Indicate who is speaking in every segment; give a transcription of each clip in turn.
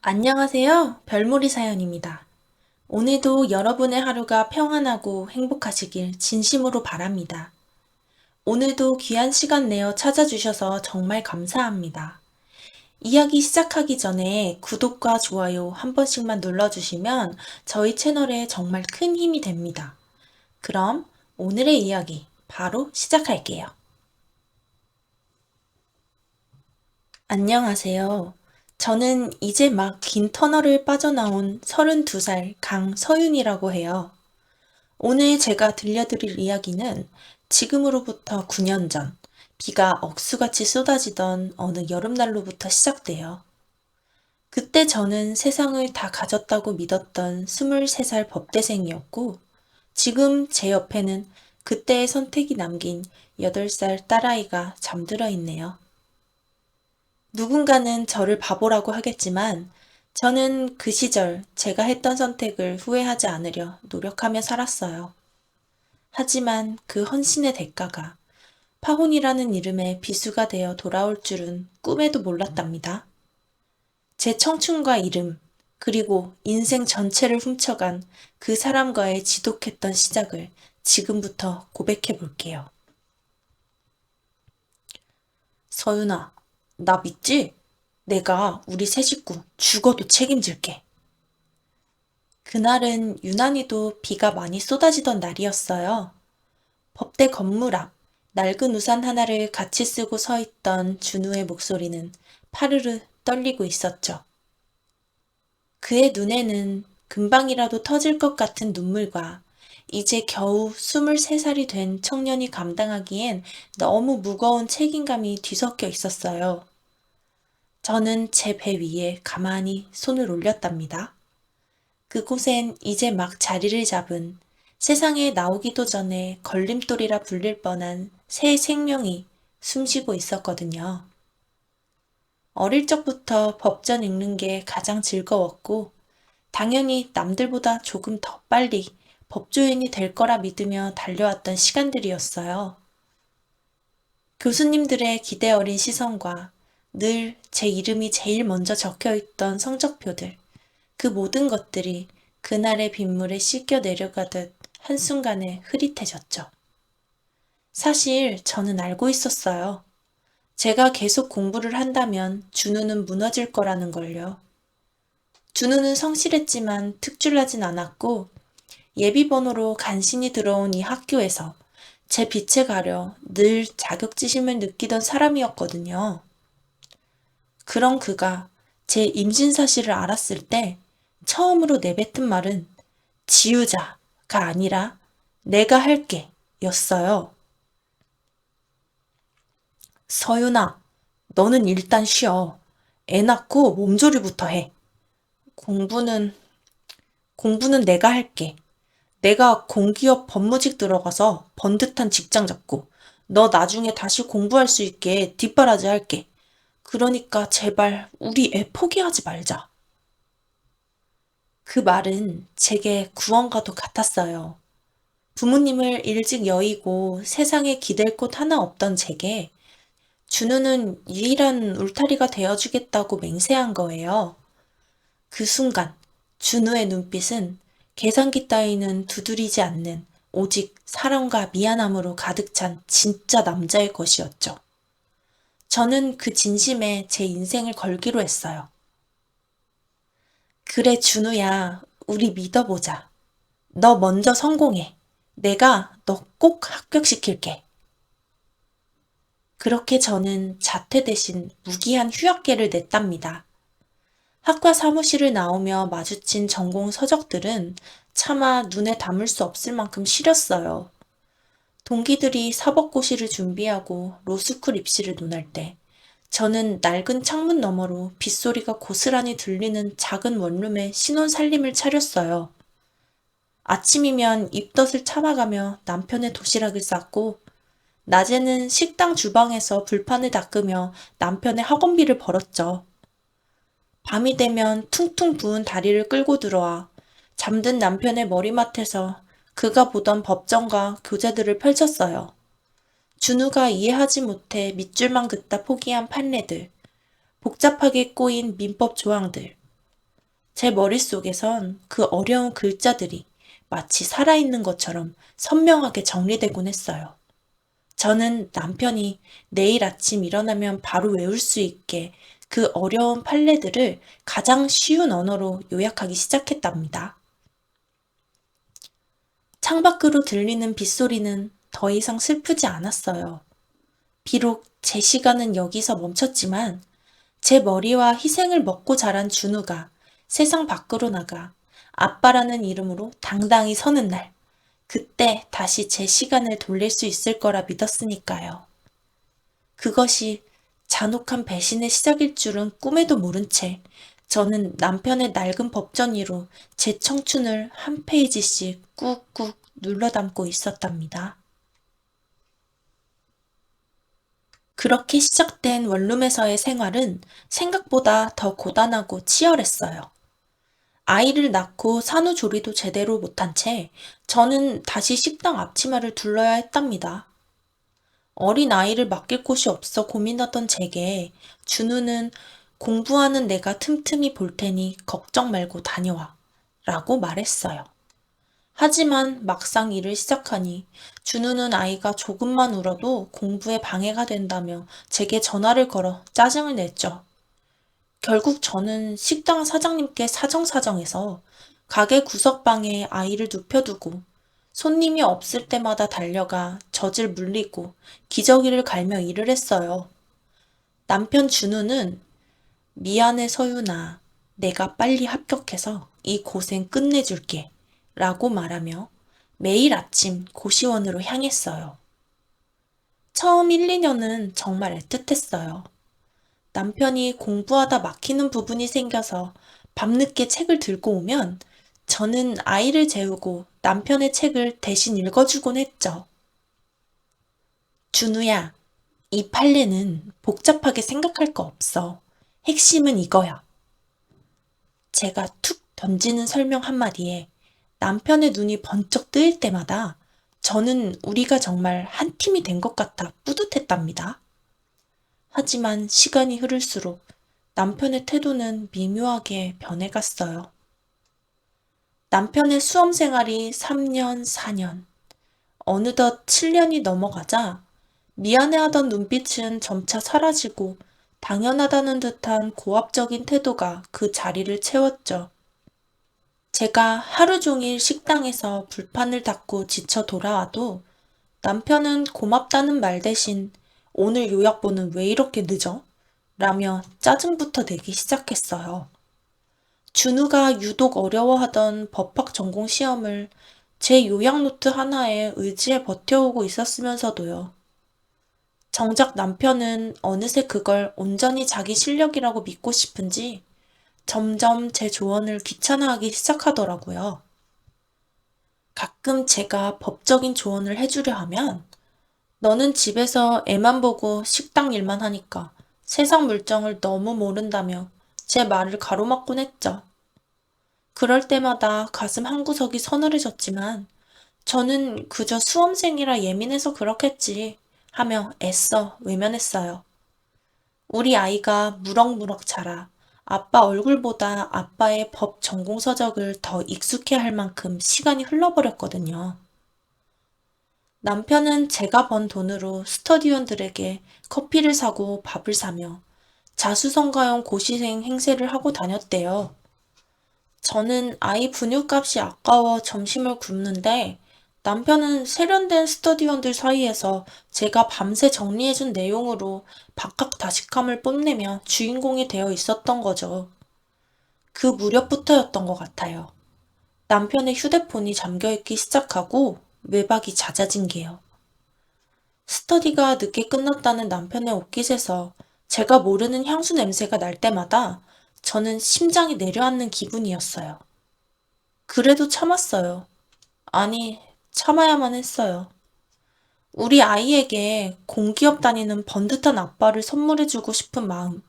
Speaker 1: 안녕하세요. 별무리 사연입니다. 오늘도 여러분의 하루가 평안하고 행복하시길 진심으로 바랍니다. 오늘도 귀한 시간 내어 찾아주셔서 정말 감사합니다. 이야기 시작하기 전에 구독과 좋아요 한 번씩만 눌러주시면 저희 채널에 정말 큰 힘이 됩니다. 그럼 오늘의 이야기 바로 시작할게요. 안녕하세요. 저는 이제 막 긴 터널을 빠져나온 32살 강서윤이라고 해요. 오늘 제가 들려드릴 이야기는 지금으로부터 9년 전 비가 억수같이 쏟아지던 어느 여름날로부터 시작돼요. 그때 저는 세상을 다 가졌다고 믿었던 23살 법대생이었고, 지금 제 옆에는 그때의 선택이 남긴 8살 딸아이가 잠들어 있네요. 누군가는 저를 바보라고 하겠지만, 저는 그 시절 제가 했던 선택을 후회하지 않으려 노력하며 살았어요. 하지만 그 헌신의 대가가 파혼이라는 이름의 비수가 되어 돌아올 줄은 꿈에도 몰랐답니다. 제 청춘과 이름, 그리고 인생 전체를 훔쳐간 그 사람과의 지독했던 시작을 지금부터 고백해 볼게요. 서윤아, 나 믿지? 내가 우리 세 식구 죽어도 책임질게. 그날은 유난히도 비가 많이 쏟아지던 날이었어요. 법대 건물 앞 낡은 우산 하나를 같이 쓰고 서 있던 준우의 목소리는 파르르 떨리고 있었죠. 그의 눈에는 금방이라도 터질 것 같은 눈물과 이제 겨우 23살이 된 청년이 감당하기엔 너무 무거운 책임감이 뒤섞여 있었어요. 저는 제 배 위에 가만히 손을 올렸답니다. 그곳엔 이제 막 자리를 잡은 세상에 나오기도 전에 걸림돌이라 불릴 뻔한 새 생명이 숨쉬고 있었거든요. 어릴 적부터 법전 읽는 게 가장 즐거웠고, 당연히 남들보다 조금 더 빨리 법조인이 될 거라 믿으며 달려왔던 시간들이었어요. 교수님들의 기대 어린 시선과 늘 제 이름이 제일 먼저 적혀 있던 성적표들, 그 모든 것들이 그날의 빗물에 씻겨 내려가듯 한순간에 흐릿해졌죠. 사실 저는 알고 있었어요. 제가 계속 공부를 한다면 준우는 무너질 거라는 걸요. 준우는 성실했지만 특출나진 않았고 예비번호로 간신히 들어온 이 학교에서 제 빛에 가려 늘 자격지심을 느끼던 사람이었거든요. 그런 그가 제 임신 사실을 알았을 때 처음으로 내뱉은 말은 지우자가 아니라 내가 할게 였어요. 서윤아, 너는 일단 쉬어. 애 낳고 몸조리부터 해. 공부는, 공부는 내가 할게. 내가 공기업 법무직 들어가서 번듯한 직장 잡고 너 나중에 다시 공부할 수 있게 뒷바라지 할게. 그러니까 제발 우리 애 포기하지 말자. 그 말은 제게 구원과도 같았어요. 부모님을 일찍 여의고 세상에 기댈 곳 하나 없던 제게 준우는 유일한 울타리가 되어주겠다고 맹세한 거예요. 그 순간 준우의 눈빛은 계산기 따위는 두드리지 않는 오직 사랑과 미안함으로 가득 찬 진짜 남자의 것이었죠. 저는 그 진심에 제 인생을 걸기로 했어요. 그래, 준우야, 우리 믿어보자. 너 먼저 성공해. 내가 너 꼭 합격시킬게. 그렇게 저는 자퇴 대신 무기한 휴학계를 냈답니다. 학과 사무실을 나오며 마주친 전공 서적들은 차마 눈에 담을 수 없을 만큼 시렸어요. 동기들이 사법고시를 준비하고 로스쿨 입시를 논할 때 저는 낡은 창문 너머로 빗소리가 고스란히 들리는 작은 원룸에 신혼 살림을 차렸어요. 아침이면 입덧을 참아가며 남편의 도시락을 쌌고, 낮에는 식당 주방에서 불판을 닦으며 남편의 학원비를 벌었죠. 밤이 되면 퉁퉁 부은 다리를 끌고 들어와 잠든 남편의 머리맡에서 그가 보던 법정과 교재들을 펼쳤어요. 준우가 이해하지 못해 밑줄만 긋다 포기한 판례들, 복잡하게 꼬인 민법 조항들, 제 머릿속에선 그 어려운 글자들이 마치 살아있는 것처럼 선명하게 정리되곤 했어요. 저는 남편이 내일 아침 일어나면 바로 외울 수 있게 그 어려운 판례들을 가장 쉬운 언어로 요약하기 시작했답니다. 창밖으로 들리는 빗소리는 더 이상 슬프지 않았어요. 비록 제 시간은 여기서 멈췄지만 제 머리와 희생을 먹고 자란 준우가 세상 밖으로 나가 아빠라는 이름으로 당당히 서는 날, 그때 다시 제 시간을 돌릴 수 있을 거라 믿었으니까요. 그것이 잔혹한 배신의 시작일 줄은 꿈에도 모른 채 저는 남편의 낡은 법전위로 제 청춘을 한 페이지씩 꾹꾹 눌러 담고 있었답니다. 그렇게 시작된 원룸에서의 생활은 생각보다 더 고단하고 치열했어요. 아이를 낳고 산후조리도 제대로 못한 채 저는 다시 식당 앞치마를 둘러야 했답니다. 어린 아이를 맡길 곳이 없어 고민하던 제게 준우는 공부하는 내가 틈틈이 볼 테니 걱정 말고 다녀와 라고 말했어요. 하지만 막상 일을 시작하니 준우는 아이가 조금만 울어도 공부에 방해가 된다며 제게 전화를 걸어 짜증을 냈죠. 결국 저는 식당 사장님께 사정사정해서 가게 구석방에 아이를 눕혀두고 손님이 없을 때마다 달려가 젖을 물리고 기저귀를 갈며 일을 했어요. 남편 준우는 미안해 서윤아, 내가 빨리 합격해서 이 고생 끝내줄게 라고 말하며 매일 아침 고시원으로 향했어요. 처음 1, 2년은 정말 애틋했어요. 남편이 공부하다 막히는 부분이 생겨서 밤늦게 책을 들고 오면 저는 아이를 재우고 남편의 책을 대신 읽어주곤 했죠. 준우야, 이 판례는 복잡하게 생각할 거 없어. 핵심은 이거야. 제가 툭 던지는 설명 한마디에 남편의 눈이 번쩍 뜨일 때마다 저는 우리가 정말 한 팀이 된 것 같아 뿌듯했답니다. 하지만 시간이 흐를수록 남편의 태도는 미묘하게 변해갔어요. 남편의 수험 생활이 3년, 4년, 어느덧 7년이 넘어가자 미안해하던 눈빛은 점차 사라지고 당연하다는 듯한 고압적인 태도가 그 자리를 채웠죠. 제가 하루 종일 식당에서 불판을 닦고 지쳐 돌아와도 남편은 고맙다는 말 대신 오늘 요약본은 왜 이렇게 늦어? 라며 짜증부터 내기 시작했어요. 준우가 유독 어려워하던 법학 전공 시험을 제 요약 노트 하나에 의지해 버텨오고 있었으면서도요. 정작 남편은 어느새 그걸 온전히 자기 실력이라고 믿고 싶은지 점점 제 조언을 귀찮아하기 시작하더라고요. 가끔 제가 법적인 조언을 해주려 하면 너는 집에서 애만 보고 식당 일만 하니까 세상 물정을 너무 모른다며 제 말을 가로막곤 했죠. 그럴 때마다 가슴 한구석이 서늘해졌지만 저는 그저 수험생이라 예민해서 그렇겠지 하며 애써 외면했어요. 우리 아이가 무럭무럭 자라 아빠 얼굴보다 아빠의 법 전공 서적을 더 익숙해 할 만큼 시간이 흘러버렸거든요. 남편은 제가 번 돈으로 스터디원들에게 커피를 사고 밥을 사며 자수성가형 고시생 행세를 하고 다녔대요. 저는 아이 분유값이 아까워 점심을 굶는데 남편은 세련된 스터디원들 사이에서 제가 밤새 정리해준 내용으로 박학다식함을 뽐내며 주인공이 되어 있었던 거죠. 그 무렵부터였던 것 같아요. 남편의 휴대폰이 잠겨있기 시작하고 외박이 잦아진 게요. 스터디가 늦게 끝났다는 남편의 옷깃에서 제가 모르는 향수 냄새가 날 때마다 저는 심장이 내려앉는 기분이었어요. 그래도 참았어요. 아니, 참아야만 했어요. 우리 아이에게 공기업 다니는 번듯한 아빠를 선물해주고 싶은 마음,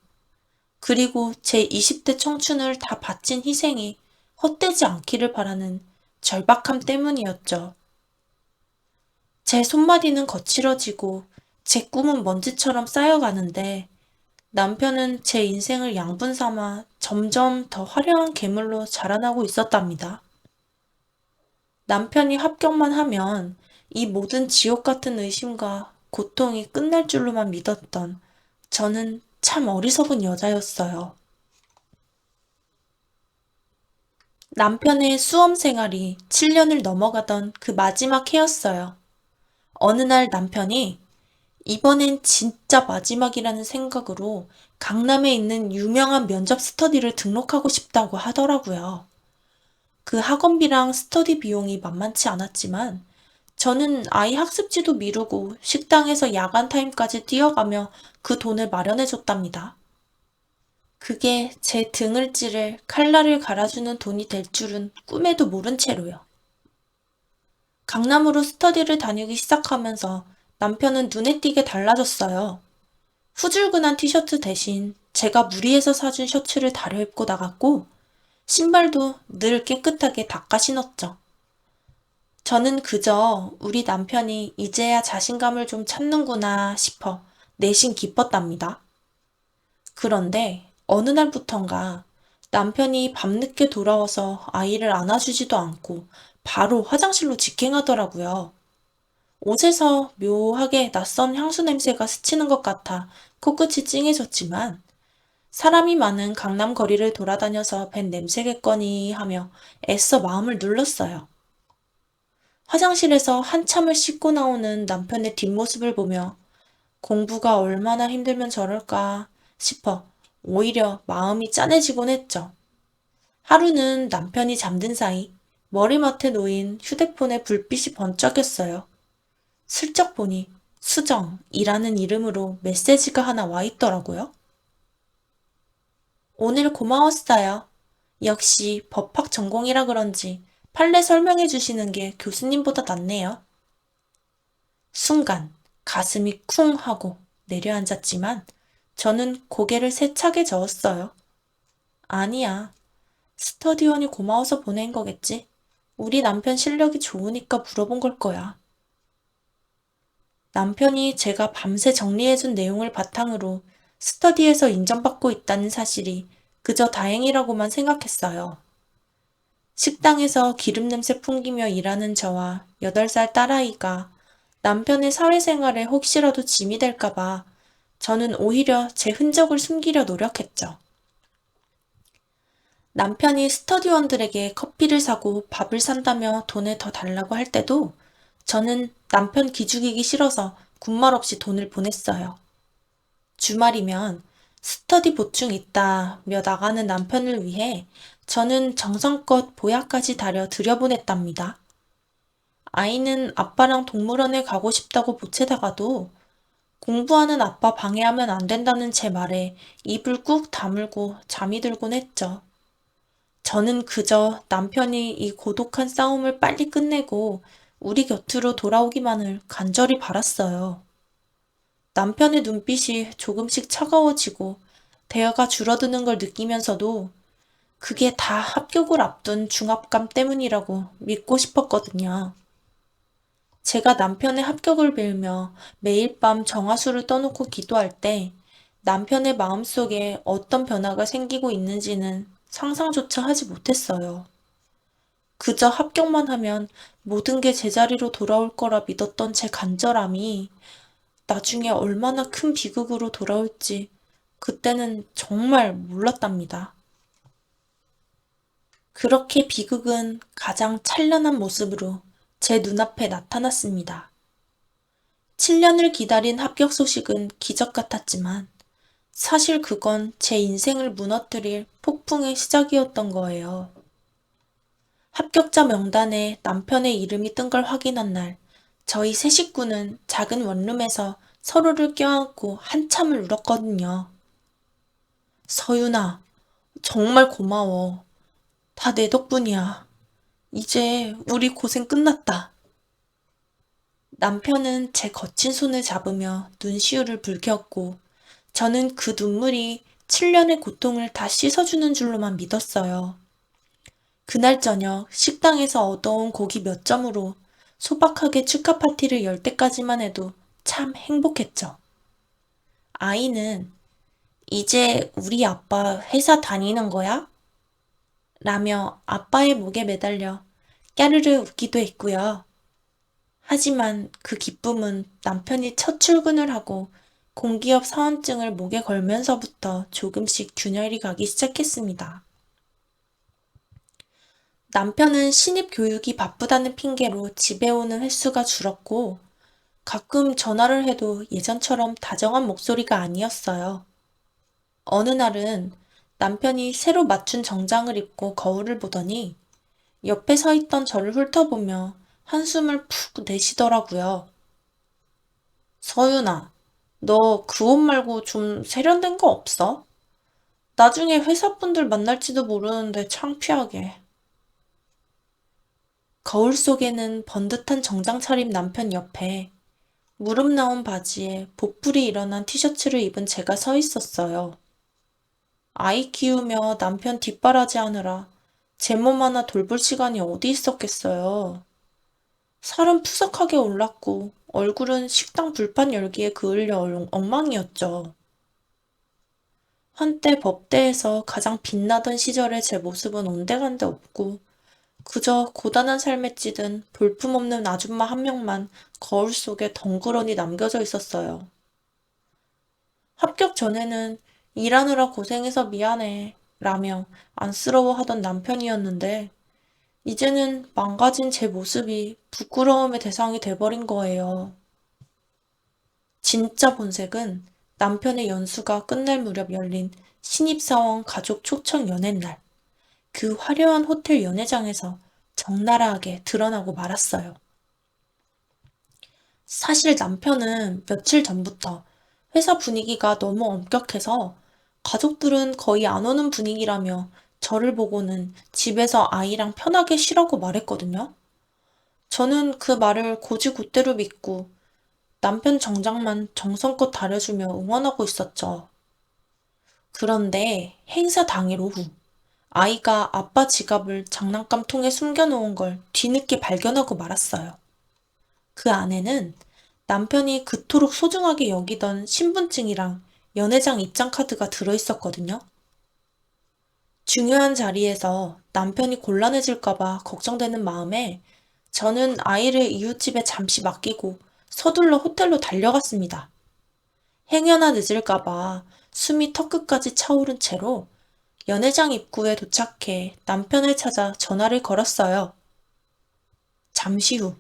Speaker 1: 그리고 제 20대 청춘을 다 바친 희생이 헛되지 않기를 바라는 절박함 때문이었죠. 제 손마디는 거칠어지고 제 꿈은 먼지처럼 쌓여가는데 남편은 제 인생을 양분 삼아 점점 더 화려한 괴물로 자라나고 있었답니다. 남편이 합격만 하면 이 모든 지옥 같은 의심과 고통이 끝날 줄로만 믿었던 저는 참 어리석은 여자였어요. 남편의 수험 생활이 7년을 넘어가던 그 마지막 해였어요. 어느 날 남편이 이번엔 진짜 마지막이라는 생각으로 강남에 있는 유명한 면접 스터디를 등록하고 싶다고 하더라고요. 그 학원비랑 스터디 비용이 만만치 않았지만 저는 아이 학습지도 미루고 식당에서 야간 타임까지 뛰어가며 그 돈을 마련해 줬답니다. 그게 제 등을 찌를 칼날을 갈아주는 돈이 될 줄은 꿈에도 모른 채로요. 강남으로 스터디를 다니기 시작하면서 남편은 눈에 띄게 달라졌어요. 후줄근한 티셔츠 대신 제가 무리해서 사준 셔츠를 다려 입고 나갔고 신발도 늘 깨끗하게 닦아 신었죠. 저는 그저 우리 남편이 이제야 자신감을 좀 찾는구나 싶어 내심 기뻤답니다. 그런데 어느 날부턴가 남편이 밤늦게 돌아와서 아이를 안아주지도 않고 바로 화장실로 직행하더라고요. 옷에서 묘하게 낯선 향수 냄새가 스치는 것 같아 코끝이 찡해졌지만 사람이 많은 강남 거리를 돌아다녀서 밴 냄새겠거니 하며 애써 마음을 눌렀어요. 화장실에서 한참을 씻고 나오는 남편의 뒷모습을 보며 공부가 얼마나 힘들면 저럴까 싶어 오히려 마음이 짠해지곤 했죠. 하루는 남편이 잠든 사이 머리맡에 놓인 휴대폰에 불빛이 번쩍였어요. 슬쩍 보니 수정이라는 이름으로 메시지가 하나 와 있더라고요. 오늘 고마웠어요. 역시 법학 전공이라 그런지 판례 설명해 주시는 게 교수님보다 낫네요. 순간 가슴이 쿵 하고 내려앉았지만 저는 고개를 세차게 저었어요. 아니야. 스터디원이 고마워서 보낸 거겠지. 우리 남편 실력이 좋으니까 물어본 걸 거야. 남편이 제가 밤새 정리해준 내용을 바탕으로 스터디에서 인정받고 있다는 사실이 그저 다행이라고만 생각했어요. 식당에서 기름 냄새 풍기며 일하는 저와 8살 딸아이가 남편의 사회생활에 혹시라도 짐이 될까봐 저는 오히려 제 흔적을 숨기려 노력했죠. 남편이 스터디원들에게 커피를 사고 밥을 산다며 돈을 더 달라고 할 때도 저는 남편 기죽이기 싫어서 군말 없이 돈을 보냈어요. 주말이면 스터디 보충 있다며 나가는 남편을 위해 저는 정성껏 보약까지 다려 들여보냈답니다. 아이는 아빠랑 동물원에 가고 싶다고 보채다가도 공부하는 아빠 방해하면 안 된다는 제 말에 입을 꾹 다물고 잠이 들곤 했죠. 저는 그저 남편이 이 고독한 싸움을 빨리 끝내고 우리 곁으로 돌아오기만을 간절히 바랐어요. 남편의 눈빛이 조금씩 차가워지고 대화가 줄어드는 걸 느끼면서도 그게 다 합격을 앞둔 중압감 때문이라고 믿고 싶었거든요. 제가 남편의 합격을 빌며 매일 밤 정화수를 떠놓고 기도할 때 남편의 마음속에 어떤 변화가 생기고 있는지는 상상조차 하지 못했어요. 그저 합격만 하면 모든 게 제자리로 돌아올 거라 믿었던 제 간절함이 나중에 얼마나 큰 비극으로 돌아올지 그때는 정말 몰랐답니다. 그렇게 비극은 가장 찬란한 모습으로 제 눈앞에 나타났습니다. 7년을 기다린 합격 소식은 기적 같았지만 사실 그건 제 인생을 무너뜨릴 폭풍의 시작이었던 거예요. 합격자 명단에 남편의 이름이 뜬 걸 확인한 날, 저희 세 식구는 작은 원룸에서 서로를 껴안고 한참을 울었거든요. 서윤아, 정말 고마워. 다 내 덕분이야. 이제 우리 고생 끝났다. 남편은 제 거친 손을 잡으며 눈시울을 붉혔고 저는 그 눈물이 7년의 고통을 다 씻어주는 줄로만 믿었어요. 그날 저녁 식당에서 얻어온 고기 몇 점으로 소박하게 축하 파티를 열 때까지만 해도 참 행복했죠. 아이는 이제 우리 아빠 회사 다니는 거야? 라며 아빠의 목에 매달려 까르르 웃기도 했고요. 하지만 그 기쁨은 남편이 첫 출근을 하고 공기업 사원증을 목에 걸면서부터 조금씩 균열이 가기 시작했습니다. 남편은 신입 교육이 바쁘다는 핑계로 집에 오는 횟수가 줄었고 가끔 전화를 해도 예전처럼 다정한 목소리가 아니었어요. 어느 날은 남편이 새로 맞춘 정장을 입고 거울을 보더니 옆에 서 있던 저를 훑어보며 한숨을 푹 내쉬더라고요. 서윤아, 너 그 옷 말고 좀 세련된 거 없어? 나중에 회사분들 만날지도 모르는데 창피하게. 거울 속에는 번듯한 정장 차림 남편 옆에 무릎 나온 바지에 보풀이 일어난 티셔츠를 입은 제가 서 있었어요. 아이 키우며 남편 뒷바라지 하느라 제 몸 하나 돌볼 시간이 어디 있었겠어요. 살은 푸석하게 올랐고 얼굴은 식당 불판 열기에 그을려 엉망이었죠. 한때 법대에서 가장 빛나던 시절의 제 모습은 온데간데 없고 그저 고단한 삶에 찌든 볼품없는 아줌마 한 명만 거울 속에 덩그러니 남겨져 있었어요. 합격 전에는 일하느라 고생해서 미안해 라며 안쓰러워하던 남편이었는데 이제는 망가진 제 모습이 부끄러움의 대상이 돼버린 거예요. 진짜 본색은 남편의 연수가 끝날 무렵 열린 신입사원 가족 초청 연애날, 그 화려한 호텔 연회장에서 적나라하게 드러나고 말았어요. 사실 남편은 며칠 전부터 회사 분위기가 너무 엄격해서 가족들은 거의 안 오는 분위기라며 저를 보고는 집에서 아이랑 편하게 쉬라고 말했거든요. 저는 그 말을 곧이곧대로 믿고 남편 정장만 정성껏 다려주며 응원하고 있었죠. 그런데 행사 당일 오후, 아이가 아빠 지갑을 장난감 통에 숨겨놓은 걸 뒤늦게 발견하고 말았어요. 그 안에는 남편이 그토록 소중하게 여기던 신분증이랑 연회장 입장카드가 들어있었거든요. 중요한 자리에서 남편이 곤란해질까봐 걱정되는 마음에 저는 아이를 이웃집에 잠시 맡기고 서둘러 호텔로 달려갔습니다. 행여나 늦을까봐 숨이 턱끝까지 차오른 채로 연회장 입구에 도착해 남편을 찾아 전화를 걸었어요. 잠시 후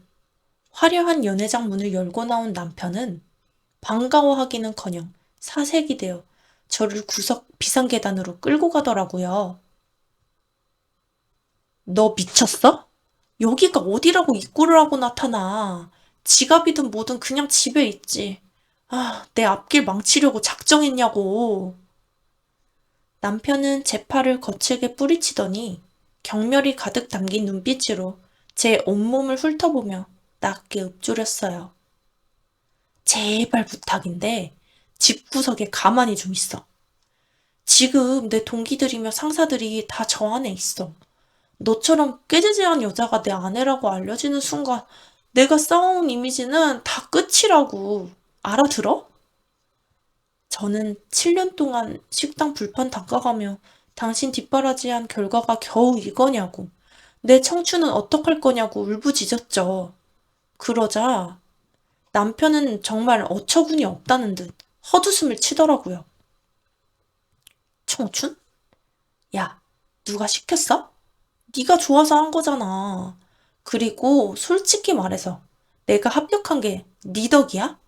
Speaker 1: 화려한 연회장 문을 열고 나온 남편은 반가워하기는커녕 사색이 되어 저를 구석 비상계단으로 끌고 가더라고요. 너 미쳤어? 여기가 어디라고 입구를 하고 나타나. 지갑이든 뭐든 그냥 집에 있지. 아, 내 앞길 망치려고 작정했냐고. 남편은 제 팔을 거칠게 뿌리치더니 경멸이 가득 담긴 눈빛으로 제 온몸을 훑어보며 낮게 읊조렸어요. 제발 부탁인데 집구석에 가만히 좀 있어. 지금 내 동기들이며 상사들이 다 저 안에 있어. 너처럼 꾀지지한 여자가 내 아내라고 알려지는 순간 내가 쌓아온 이미지는 다 끝이라고. 알아들어? 저는 7년 동안 식당 불판 닦아가며 당신 뒷바라지한 결과가 겨우 이거냐고. 내 청춘은 어떡할 거냐고 울부짖었죠. 그러자 남편은 정말 어처구니 없다는 듯 헛웃음을 치더라고요. 청춘? 야, 누가 시켰어? 네가 좋아서 한 거잖아. 그리고 솔직히 말해서 내가 합격한 게 네 덕이야?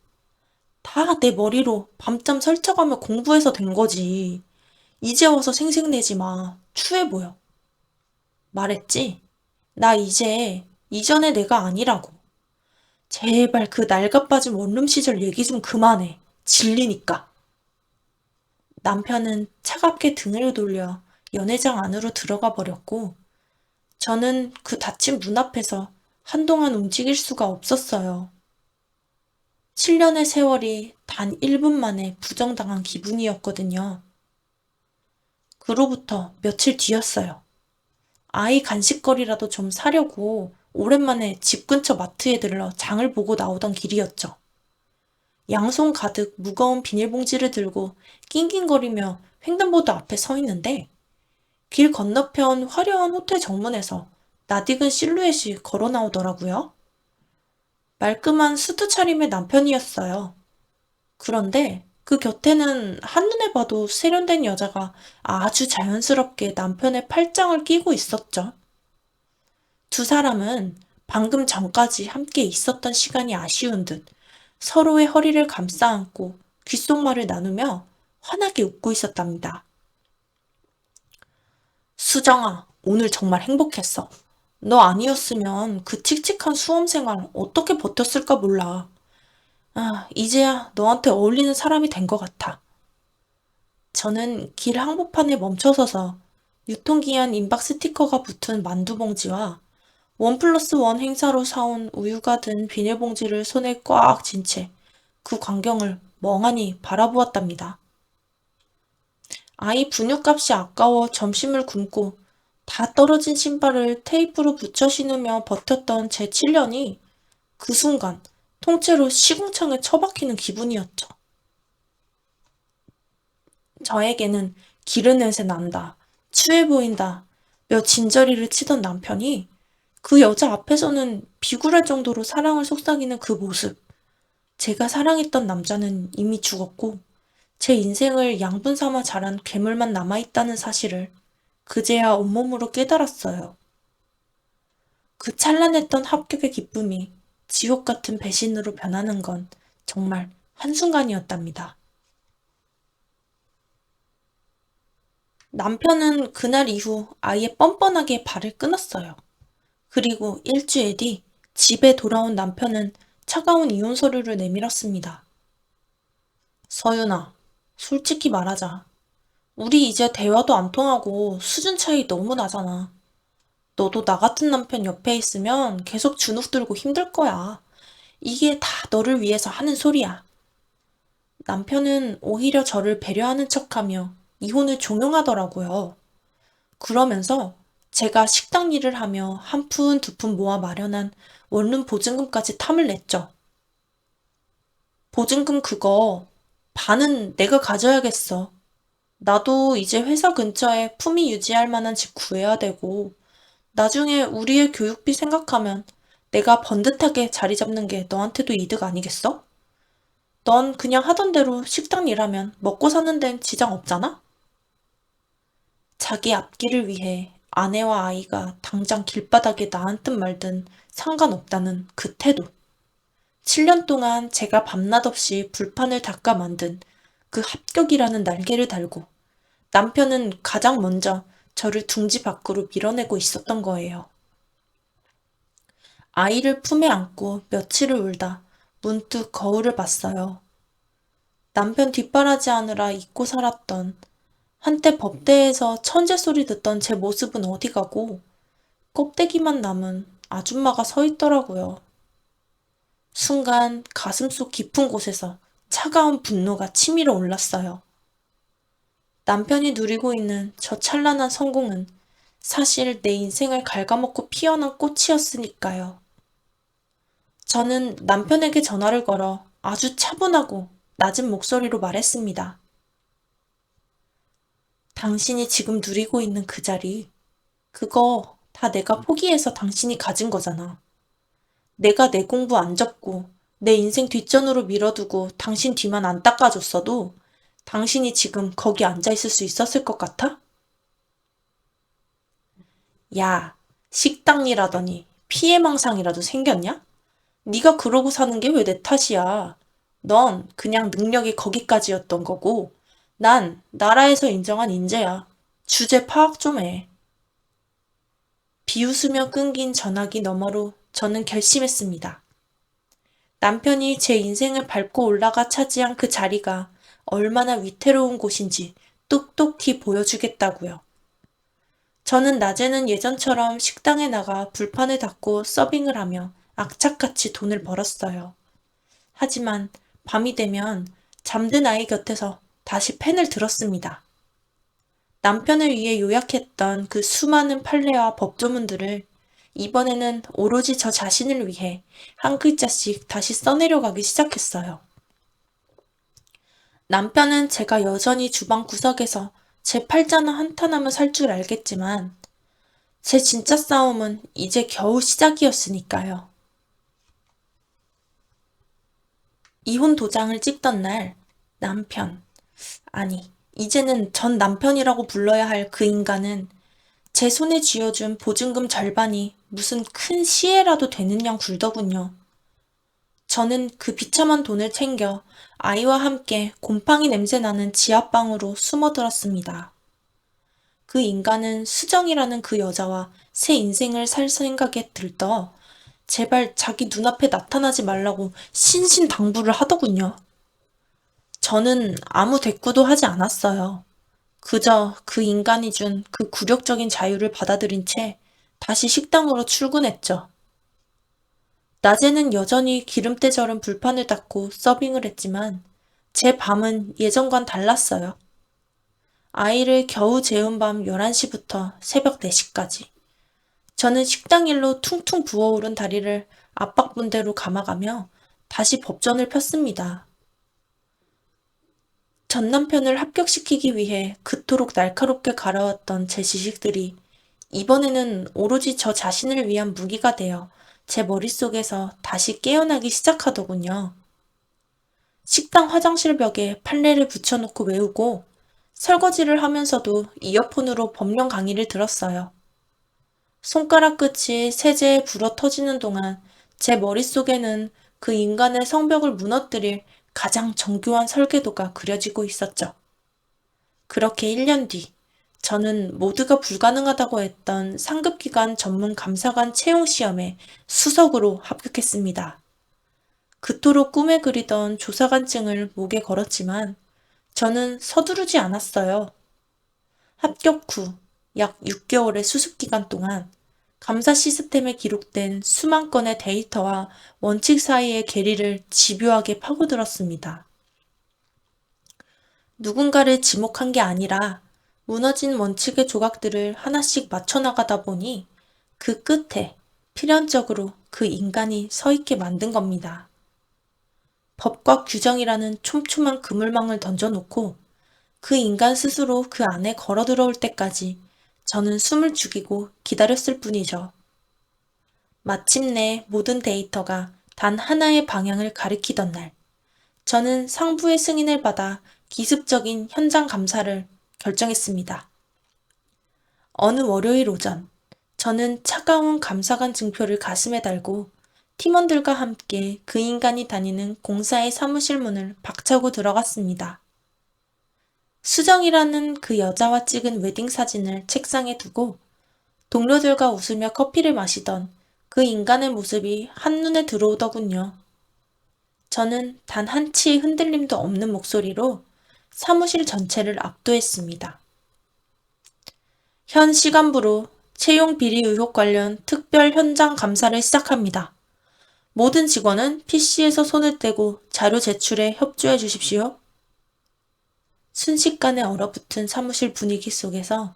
Speaker 1: 다 내 머리로 밤잠 설쳐가며 공부해서 된 거지. 이제 와서 생색내지 마. 추해 보여. 말했지? 나 이제 이전의 내가 아니라고. 제발 그 낡아빠진 원룸 시절 얘기 좀 그만해. 질리니까. 남편은 차갑게 등을 돌려 연회장 안으로 들어가 버렸고 저는 그 닫힌 문 앞에서 한동안 움직일 수가 없었어요. 7년의 세월이 단 1분 만에 부정당한 기분이었거든요. 그로부터 며칠 뒤였어요. 아이 간식거리라도 좀 사려고 오랜만에 집 근처 마트에 들러 장을 보고 나오던 길이었죠. 양손 가득 무거운 비닐봉지를 들고 낑낑거리며 횡단보도 앞에 서 있는데 길 건너편 화려한 호텔 정문에서 낯익은 실루엣이 걸어 나오더라고요. 말끔한 수트 차림의 남편이었어요. 그런데 그 곁에는 한눈에 봐도 세련된 여자가 아주 자연스럽게 남편의 팔짱을 끼고 있었죠. 두 사람은 방금 전까지 함께 있었던 시간이 아쉬운 듯 서로의 허리를 감싸 안고 귓속말을 나누며 환하게 웃고 있었답니다. 수정아, 오늘 정말 행복했어. 너 아니었으면 그 칙칙한 수험 생활 어떻게 버텼을까 몰라. 아, 이제야 너한테 어울리는 사람이 된 것 같아. 저는 길 항복판에 멈춰서서 유통기한 임박 스티커가 붙은 만두 봉지와 1+1 행사로 사온 우유가 든 비닐봉지를 손에 꽉 쥔 채 그 광경을 멍하니 바라보았답니다. 아이 분유값이 아까워 점심을 굶고 다 떨어진 신발을 테이프로 붙여 신으며 버텼던 제 7년이 그 순간 통째로 시궁창에 처박히는 기분이었죠. 저에게는 기른 냄새 난다, 추해 보인다, 며 진저리를 치던 남편이 그 여자 앞에서는 비굴할 정도로 사랑을 속삭이는 그 모습. 제가 사랑했던 남자는 이미 죽었고 제 인생을 양분 삼아 자란 괴물만 남아있다는 사실을 그제야 온몸으로 깨달았어요. 그 찬란했던 합격의 기쁨이 지옥 같은 배신으로 변하는 건 정말 한순간이었답니다. 남편은 그날 이후 아예 뻔뻔하게 발을 끊었어요. 그리고 일주일 뒤 집에 돌아온 남편은 차가운 이혼 서류를 내밀었습니다. 서윤아, 솔직히 말하자. 우리 이제 대화도 안 통하고 수준 차이 너무 나잖아. 너도 나 같은 남편 옆에 있으면 계속 주눅 들고 힘들 거야. 이게 다 너를 위해서 하는 소리야. 남편은 오히려 저를 배려하는 척하며 이혼을 종용하더라고요. 그러면서 제가 식당 일을 하며 한 푼 두 푼 모아 마련한 원룸 보증금까지 탐을 냈죠. 보증금 그거 반은 내가 가져야겠어. 나도 이제 회사 근처에 품위 유지할 만한 집 구해야 되고, 나중에 우리의 교육비 생각하면 내가 번듯하게 자리 잡는 게 너한테도 이득 아니겠어? 넌 그냥 하던 대로 식당 일하면 먹고 사는 데는 지장 없잖아? 자기 앞길을 위해 아내와 아이가 당장 길바닥에 나앉든 말든 상관없다는 그 태도. 7년 동안 제가 밤낮 없이 불판을 닦아 만든 그 합격이라는 날개를 달고 남편은 가장 먼저 저를 둥지 밖으로 밀어내고 있었던 거예요. 아이를 품에 안고 며칠을 울다 문득 거울을 봤어요. 남편 뒷바라지 하느라 잊고 살았던 한때 법대에서 천재 소리 듣던 제 모습은 어디 가고 껍데기만 남은 아줌마가 서 있더라고요. 순간 가슴속 깊은 곳에서 차가운 분노가 치밀어 올랐어요. 남편이 누리고 있는 저 찬란한 성공은 사실 내 인생을 갉아먹고 피어난 꽃이었으니까요. 저는 남편에게 전화를 걸어 아주 차분하고 낮은 목소리로 말했습니다. 당신이 지금 누리고 있는 그 자리, 그거 다 내가 포기해서 당신이 가진 거잖아. 내가 내 공부 안 접고 내 인생 뒷전으로 밀어두고 당신 뒤만 안 닦아줬어도 당신이 지금 거기 앉아 있을 수 있었을 것 같아? 야, 식당이라더니 피해망상이라도 생겼냐? 네가 그러고 사는 게 왜 내 탓이야? 넌 그냥 능력이 거기까지였던 거고, 난 나라에서 인정한 인재야. 주제 파악 좀 해. 비웃으며 끊긴 전화기 너머로 저는 결심했습니다. 남편이 제 인생을 밟고 올라가 차지한 그 자리가 얼마나 위태로운 곳인지 똑똑히 보여주겠다고요. 저는 낮에는 예전처럼 식당에 나가 불판을 닦고 서빙을 하며 악착같이 돈을 벌었어요. 하지만 밤이 되면 잠든 아이 곁에서 다시 펜을 들었습니다. 남편을 위해 요약했던 그 수많은 판례와 법조문들을 이번에는 오로지 저 자신을 위해 한 글자씩 다시 써내려가기 시작했어요. 남편은 제가 여전히 주방 구석에서 제 팔자나 한탄하며 살 줄 알겠지만 제 진짜 싸움은 이제 겨우 시작이었으니까요. 이혼 도장을 찍던 날 남편, 아니, 이제는 전 남편이라고 불러야 할 그 인간은 제 손에 쥐어준 보증금 절반이 무슨 큰 시혜라도 되는 양 굴더군요. 저는 그 비참한 돈을 챙겨 아이와 함께 곰팡이 냄새 나는 지하방으로 숨어들었습니다. 그 인간은 수정이라는 그 여자와 새 인생을 살 생각에 들떠 제발 자기 눈앞에 나타나지 말라고 신신당부를 하더군요. 저는 아무 대꾸도 하지 않았어요. 그저 그 인간이 준 그 굴욕적인 자유를 받아들인 채 다시 식당으로 출근했죠. 낮에는 여전히 기름때 절은 불판을 닦고 서빙을 했지만 제 밤은 예전과는 달랐어요. 아이를 겨우 재운 밤 11시부터 새벽 4시까지. 저는 식당 일로 퉁퉁 부어오른 다리를 압박분대로 감아가며 다시 법전을 폈습니다. 전 남편을 합격시키기 위해 그토록 날카롭게 갈아왔던 제 지식들이 이번에는 오로지 저 자신을 위한 무기가 되어 제 머릿속에서 다시 깨어나기 시작하더군요. 식당 화장실 벽에 판례를 붙여놓고 외우고 설거지를 하면서도 이어폰으로 법령 강의를 들었어요. 손가락 끝이 세제에 불어 터지는 동안 제 머릿속에는 그 인간의 성벽을 무너뜨릴 가장 정교한 설계도가 그려지고 있었죠. 그렇게 1년 뒤, 저는 모두가 불가능하다고 했던 상급기관 전문 감사관 채용 시험에 수석으로 합격했습니다. 그토록 꿈에 그리던 조사관증을 목에 걸었지만 저는 서두르지 않았어요. 합격 후 약 6개월의 수습기간 동안 감사 시스템에 기록된 수만 건의 데이터와 원칙 사이의 괴리를 집요하게 파고들었습니다. 누군가를 지목한 게 아니라 무너진 원칙의 조각들을 하나씩 맞춰나가다 보니 그 끝에 필연적으로 그 인간이 서 있게 만든 겁니다. 법과 규정이라는 촘촘한 그물망을 던져놓고 그 인간 스스로 그 안에 걸어 들어올 때까지 저는 숨을 죽이고 기다렸을 뿐이죠. 마침내 모든 데이터가 단 하나의 방향을 가리키던 날, 저는 상부의 승인을 받아 기습적인 현장 감사를 결정했습니다. 어느 월요일 오전, 저는 차가운 감사관 증표를 가슴에 달고 팀원들과 함께 그 인간이 다니는 공사의 사무실 문을 박차고 들어갔습니다. 수정이라는 그 여자와 찍은 웨딩 사진을 책상에 두고 동료들과 웃으며 커피를 마시던 그 인간의 모습이 한눈에 들어오더군요. 저는 단 한치의 흔들림도 없는 목소리로 사무실 전체를 압도했습니다. 현 시간부로 채용 비리 의혹 관련 특별 현장 감사를 시작합니다. 모든 직원은 PC에서 손을 떼고 자료 제출에 협조해 주십시오. 순식간에 얼어붙은 사무실 분위기 속에서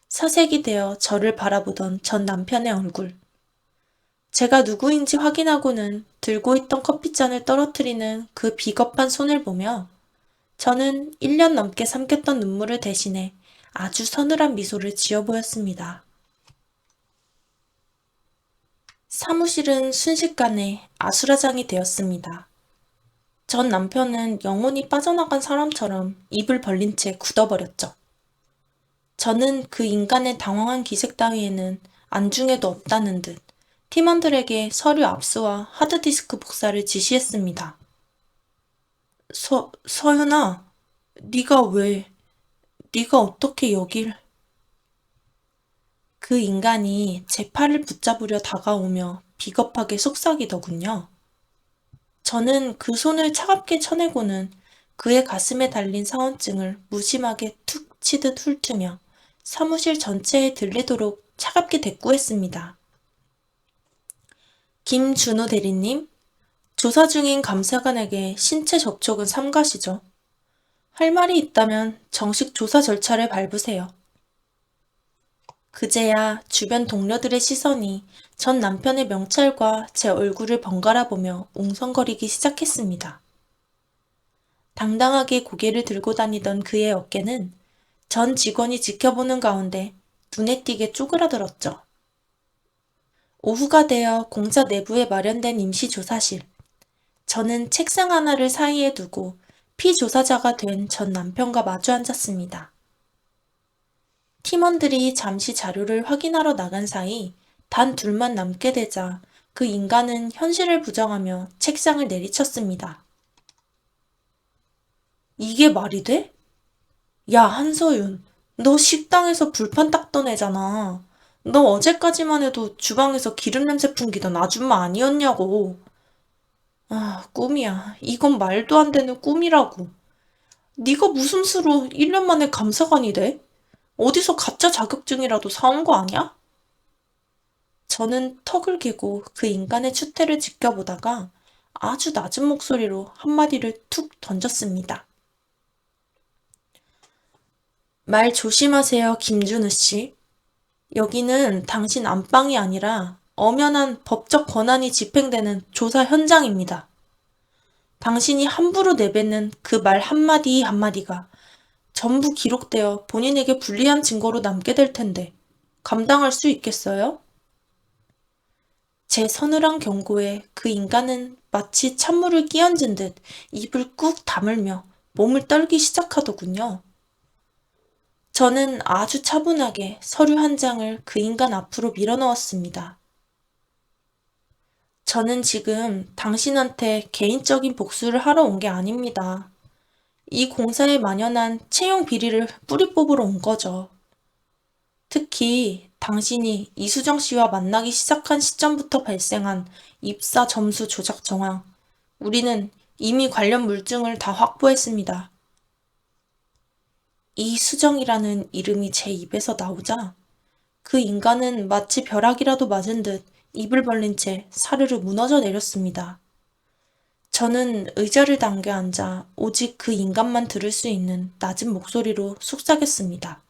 Speaker 1: 사색이 되어 저를 바라보던 전 남편의 얼굴. 제가 누구인지 확인하고는 들고 있던 커피잔을 떨어뜨리는 그 비겁한 손을 보며 저는 1년 넘게 삼켰던 눈물을 대신해 아주 서늘한 미소를 지어 보였습니다. 사무실은 순식간에 아수라장이 되었습니다. 전 남편은 영혼이 빠져나간 사람처럼 입을 벌린 채 굳어버렸죠. 저는 그 인간의 당황한 기색 따위에는 안중에도 없다는 듯 팀원들에게 서류 압수와 하드디스크 복사를 지시했습니다. 서윤아, 네가 어떻게 여길... 그 인간이 제 팔을 붙잡으려 다가오며 비겁하게 속삭이더군요. 저는 그 손을 차갑게 쳐내고는 그의 가슴에 달린 사원증을 무심하게 툭 치듯 훑으며 사무실 전체에 들리도록 차갑게 대꾸했습니다. 김준호 대리님, 조사 중인 감사관에게 신체 접촉은 삼가시죠. 할 말이 있다면 정식 조사 절차를 밟으세요. 그제야 주변 동료들의 시선이 전 남편의 명찰과 제 얼굴을 번갈아 보며 웅성거리기 시작했습니다. 당당하게 고개를 들고 다니던 그의 어깨는 전 직원이 지켜보는 가운데 눈에 띄게 쪼그라들었죠. 오후가 되어 공사 내부에 마련된 임시조사실. 저는 책상 하나를 사이에 두고 피조사자가 된 전 남편과 마주 앉았습니다. 팀원들이 잠시 자료를 확인하러 나간 사이 단 둘만 남게 되자 그 인간은 현실을 부정하며 책상을 내리쳤습니다. 이게 말이 돼? 야, 한서윤, 너 식당에서 불판 닦던 애잖아. 너 어제까지만 해도 주방에서 기름 냄새 풍기던 아줌마 아니었냐고. 아, 꿈이야. 이건 말도 안 되는 꿈이라고. 네가 무슨 수로 1년 만에 감사관이 돼? 어디서 가짜 자격증이라도 사온 거 아니야? 저는 턱을 개고 그 인간의 추태를 지켜보다가 아주 낮은 목소리로 한마디를 툭 던졌습니다. 말 조심하세요, 김준우 씨. 여기는 당신 안방이 아니라 엄연한 법적 권한이 집행되는 조사 현장입니다. 당신이 함부로 내뱉는 그 말 한마디 한마디가 전부 기록되어 본인에게 불리한 증거로 남게 될 텐데 감당할 수 있겠어요? 제 서늘한 경고에 그 인간은 마치 찬물을 끼얹은 듯 입을 꾹 다물며 몸을 떨기 시작하더군요. 저는 아주 차분하게 서류 한 장을 그 인간 앞으로 밀어넣었습니다. 저는 지금 당신한테 개인적인 복수를 하러 온 게 아닙니다. 이 공사에 만연한 채용 비리를 뿌리 뽑으러 온 거죠. 특히 당신이 이수정 씨와 만나기 시작한 시점부터 발생한 입사 점수 조작 정황, 우리는 이미 관련 물증을 다 확보했습니다. 이수정이라는 이름이 제 입에서 나오자 그 인간은 마치 벼락이라도 맞은 듯 입을 벌린 채 사르르 무너져 내렸습니다. 저는 의자를 당겨 앉아 오직 그 인간만 들을 수 있는 낮은 목소리로 속삭였습니다.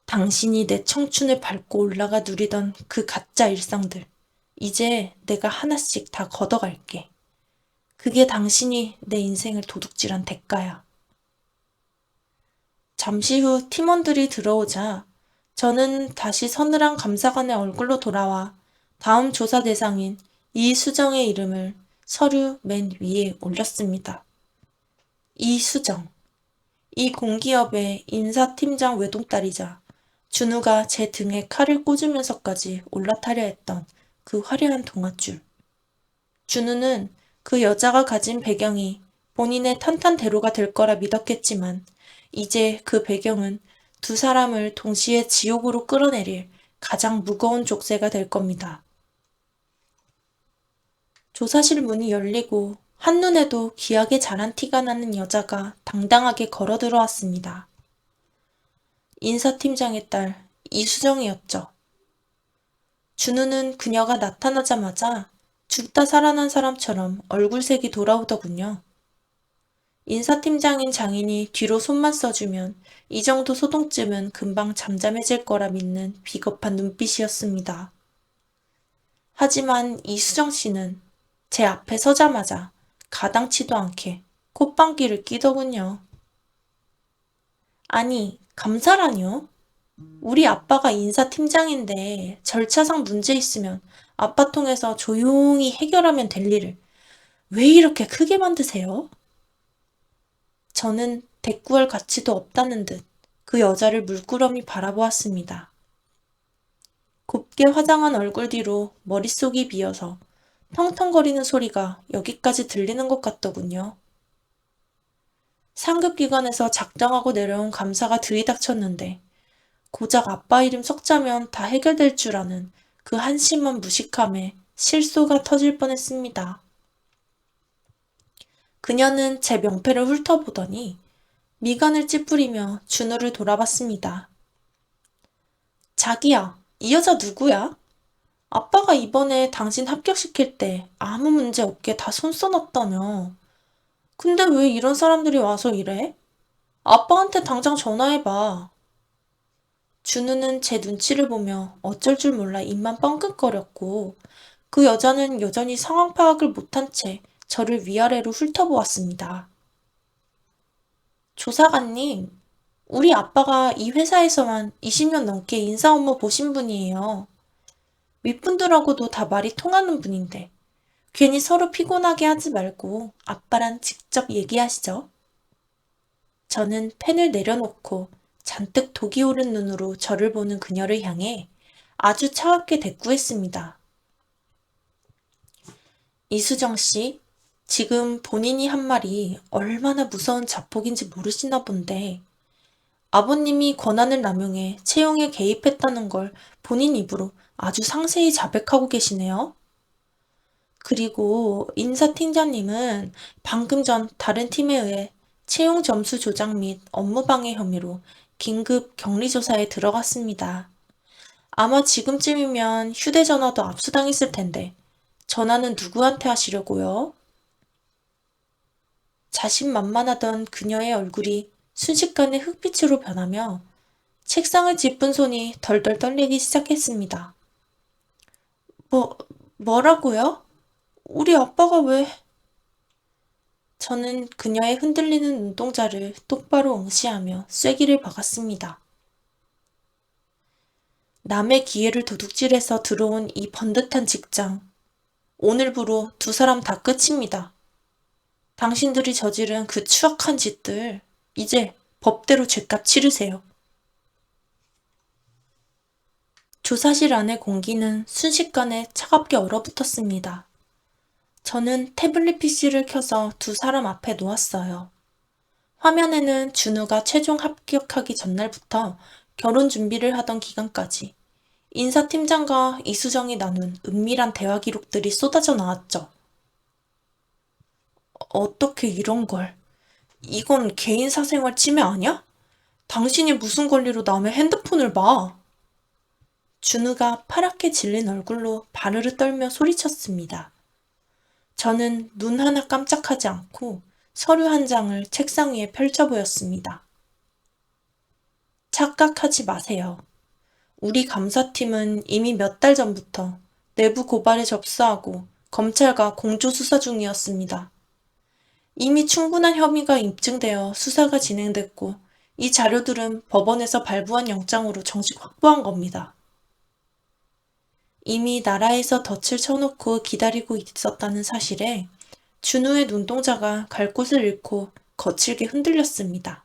Speaker 1: 당신이 내 청춘을 밟고 올라가 누리던 그 가짜 일상들, 이제 내가 하나씩 다 걷어갈게. 그게 당신이 내 인생을 도둑질한 대가야. 잠시 후 팀원들이 들어오자 저는 다시 서늘한 감사관의 얼굴로 돌아와 다음 조사 대상인 이수정의 이름을 서류 맨 위에 올렸습니다. 이수정. 이 공기업의 인사팀장 외동딸이자 준우가 제 등에 칼을 꽂으면서까지 올라타려 했던 그 화려한 동아줄. 준우는 그 여자가 가진 배경이 본인의 탄탄대로가 될 거라 믿었겠지만 이제 그 배경은 두 사람을 동시에 지옥으로 끌어내릴 가장 무거운 족쇄가 될 겁니다. 조사실 문이 열리고 한눈에도 귀하게 자란 티가 나는 여자가 당당하게 걸어 들어왔습니다. 인사팀장의 딸 이수정이었죠. 준우는 그녀가 나타나자마자 죽다 살아난 사람처럼 얼굴색이 돌아오더군요. 인사팀장인 장인이 뒤로 손만 써주면 이 정도 소동쯤은 금방 잠잠해질 거라 믿는 비겁한 눈빛이었습니다. 하지만 이수정 씨는 제 앞에 서자마자 가당치도 않게 콧방귀를 끼더군요. 아니, 감사라뇨? 우리 아빠가 인사팀장인데 절차상 문제 있으면 아빠 통해서 조용히 해결하면 될 일을 왜 이렇게 크게 만드세요? 저는 대꾸할 가치도 없다는 듯 그 여자를 물끄러미 바라보았습니다. 곱게 화장한 얼굴 뒤로 머릿속이 비어서 텅텅거리는 소리가 여기까지 들리는 것 같더군요. 상급기관에서 작정하고 내려온 감사가 들이닥쳤는데 고작 아빠 이름 석자면 다 해결될 줄 아는 그 한심한 무식함에 실소가 터질 뻔했습니다. 그녀는 제 명패를 훑어보더니 미간을 찌푸리며 준우를 돌아봤습니다. 자기야, 이 여자 누구야? 아빠가 이번에 당신 합격시킬 때 아무 문제 없게 다 손 써놨다며. 근데 왜 이런 사람들이 와서 이래? 아빠한테 당장 전화해봐. 준우는 제 눈치를 보며 어쩔 줄 몰라 입만 뻥끗거렸고 그 여자는 여전히 상황 파악을 못한 채 저를 위아래로 훑어보았습니다. 조사관님, 우리 아빠가 이 회사에서만 20년 넘게 인사 업무 보신 분이에요. 윗분들하고도 다 말이 통하는 분인데 괜히 서로 피곤하게 하지 말고 아빠랑 직접 얘기하시죠. 저는 펜을 내려놓고 잔뜩 독이 오른 눈으로 저를 보는 그녀를 향해 아주 차갑게 대꾸했습니다. 이수정 씨, 지금 본인이 한 말이 얼마나 무서운 자폭인지 모르시나 본데 아버님이 권한을 남용해 채용에 개입했다는 걸 본인 입으로 아주 상세히 자백하고 계시네요. 그리고 인사팀장님은 방금 전 다른 팀에 의해 채용 점수 조작 및 업무방해 혐의로 긴급 격리조사에 들어갔습니다. 아마 지금쯤이면 휴대전화도 압수당했을 텐데 전화는 누구한테 하시려고요? 자신만만하던 그녀의 얼굴이 순식간에 흑빛으로 변하며 책상을 짚은 손이 덜덜 떨리기 시작했습니다. 뭐, 뭐라고요? 우리 아빠가 왜... 저는 그녀의 흔들리는 눈동자를 똑바로 응시하며 쐐기를 박았습니다. 남의 기회를 도둑질해서 들어온 이 번듯한 직장. 오늘부로 두 사람 다 끝입니다. 당신들이 저지른 그 추악한 짓들, 이제 법대로 죗값 치르세요. 조사실 안의 공기는 순식간에 차갑게 얼어붙었습니다. 저는 태블릿 PC를 켜서 두 사람 앞에 놓았어요. 화면에는 준우가 최종 합격하기 전날부터 결혼 준비를 하던 기간까지 인사팀장과 이수정이 나눈 은밀한 대화 기록들이 쏟아져 나왔죠. 어떻게 이런 걸? 이건 개인 사생활 침해 아니야? 당신이 무슨 권리로 남의 핸드폰을 봐? 준우가 파랗게 질린 얼굴로 바르르 떨며 소리쳤습니다. 저는 눈 하나 깜짝하지 않고 서류 한 장을 책상 위에 펼쳐 보였습니다. 착각하지 마세요. 우리 감사팀은 이미 몇 달 전부터 내부 고발에 접수하고 검찰과 공조수사 중이었습니다. 이미 충분한 혐의가 입증되어 수사가 진행됐고 이 자료들은 법원에서 발부한 영장으로 정식 확보한 겁니다. 이미 나라에서 덫을 쳐놓고 기다리고 있었다는 사실에 준우의 눈동자가 갈 곳을 잃고 거칠게 흔들렸습니다.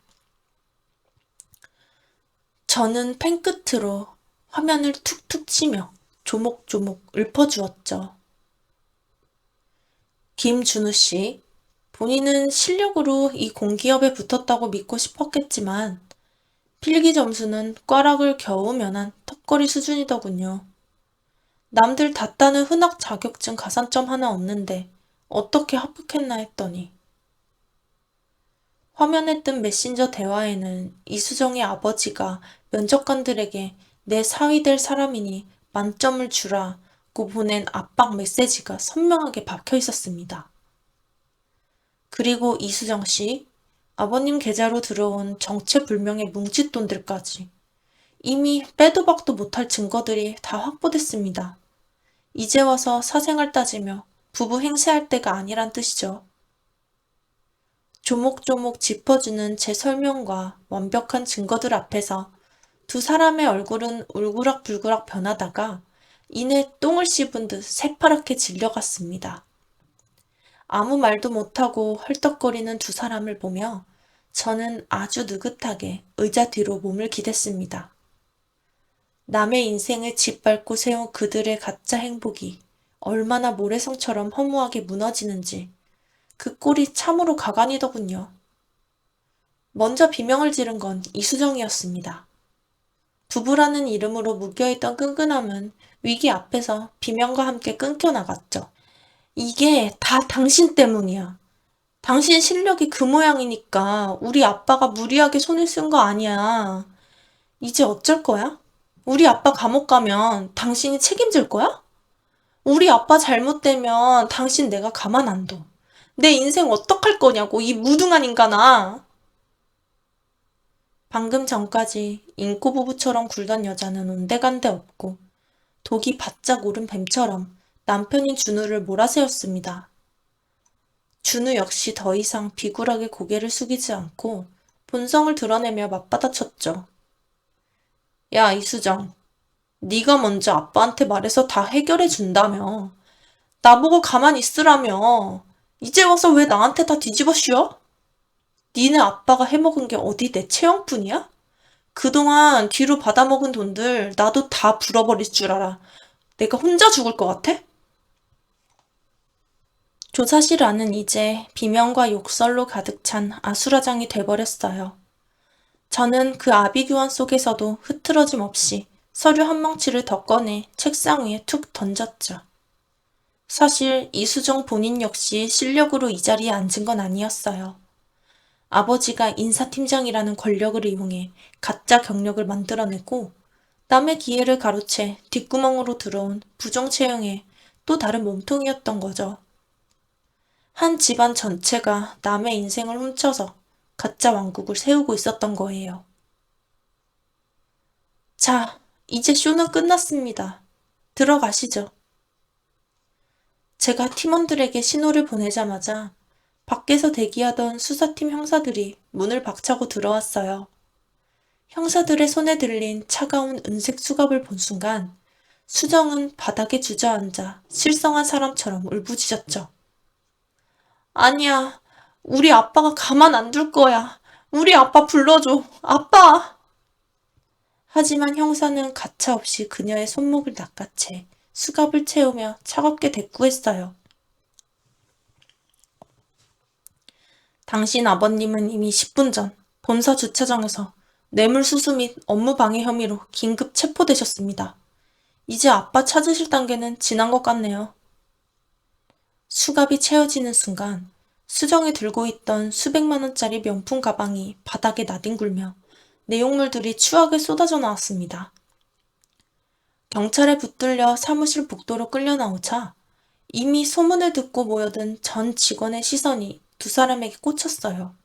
Speaker 1: 저는 펜끝으로 화면을 툭툭 치며 조목조목 읊어주었죠. 김준우 씨, 본인은 실력으로 이 공기업에 붙었다고 믿고 싶었겠지만 필기 점수는 꽈락을 겨우 면한 턱걸이 수준이더군요. 남들 다 따는 흔학 자격증 가산점 하나 없는데 어떻게 합격했나 했더니 화면에 뜬 메신저 대화에는 이수정의 아버지가 면접관들에게 내 사위 될 사람이니 만점을 주라고 보낸 압박 메시지가 선명하게 박혀 있었습니다. 그리고 이수정 씨, 아버님 계좌로 들어온 정체불명의 뭉칫돈들까지 이미 빼도 박도 못할 증거들이 다 확보됐습니다. 이제 와서 사생활 따지며 부부 행세할 때가 아니란 뜻이죠. 조목조목 짚어주는 제 설명과 완벽한 증거들 앞에서 두 사람의 얼굴은 울그락불그락 변하다가 이내 똥을 씹은 듯 새파랗게 질려갔습니다. 아무 말도 못하고 헐떡거리는 두 사람을 보며 저는 아주 느긋하게 의자 뒤로 몸을 기댔습니다. 남의 인생을 짓밟고 세운 그들의 가짜 행복이 얼마나 모래성처럼 허무하게 무너지는지 그 꼴이 참으로 가관이더군요. 먼저 비명을 지른 건 이수정이었습니다. 부부라는 이름으로 묶여있던 끈끈함은 위기 앞에서 비명과 함께 끊겨나갔죠. 이게 다 당신 때문이야. 당신 실력이 그 모양이니까 우리 아빠가 무리하게 손을 쓴 거 아니야. 이제 어쩔 거야? 우리 아빠 감옥 가면 당신이 책임질 거야? 우리 아빠 잘못되면 당신 내가 가만 안 둬. 내 인생 어떡할 거냐고, 이 무등한 인간아. 방금 전까지 인꼬 부부처럼 굴던 여자는 온데간데 없고 독이 바짝 오른 뱀처럼 남편인 준우를 몰아세웠습니다. 준우 역시 더 이상 비굴하게 고개를 숙이지 않고 본성을 드러내며 맞받아쳤죠. 야, 이수정. 네가 먼저 아빠한테 말해서 다 해결해 준다며. 나보고 가만히 있으라며. 이제 와서 왜 나한테 다 뒤집어 씌워? 니네 아빠가 해먹은 게 어디 내 체형뿐이야? 그동안 뒤로 받아먹은 돈들 나도 다 불어버릴 줄 알아. 내가 혼자 죽을 것 같아? 조사실 안은 이제 비명과 욕설로 가득 찬 아수라장이 돼버렸어요. 저는 그 아비규환 속에서도 흐트러짐 없이 서류 한 뭉치를 더 꺼내 책상 위에 툭 던졌죠. 사실 이수정 본인 역시 실력으로 이 자리에 앉은 건 아니었어요. 아버지가 인사팀장이라는 권력을 이용해 가짜 경력을 만들어내고 남의 기회를 가로채 뒷구멍으로 들어온 부정채용의 또 다른 몸통이었던 거죠. 한 집안 전체가 남의 인생을 훔쳐서 가짜 왕국을 세우고 있었던 거예요. 자, 이제 쇼는 끝났습니다. 들어가시죠. 제가 팀원들에게 신호를 보내자마자 밖에서 대기하던 수사팀 형사들이 문을 박차고 들어왔어요. 형사들의 손에 들린 차가운 은색 수갑을 본 순간 수정은 바닥에 주저앉아 실성한 사람처럼 울부짖었죠. 아니야, 우리 아빠가 가만 안 둘 거야. 우리 아빠 불러줘. 아빠! 하지만 형사는 가차없이 그녀의 손목을 낚아채 수갑을 채우며 차갑게 대꾸했어요. 당신 아버님은 이미 10분 전 본사 주차장에서 뇌물수수 및 업무방해 혐의로 긴급 체포되셨습니다. 이제 아빠 찾으실 단계는 지난 것 같네요. 수갑이 채워지는 순간 수정이 들고 있던 수백만 원짜리 명품 가방이 바닥에 나뒹굴며 내용물들이 추하게 쏟아져 나왔습니다. 경찰에 붙들려 사무실 복도로 끌려 나오자 이미 소문을 듣고 모여든 전 직원의 시선이 두 사람에게 꽂혔어요.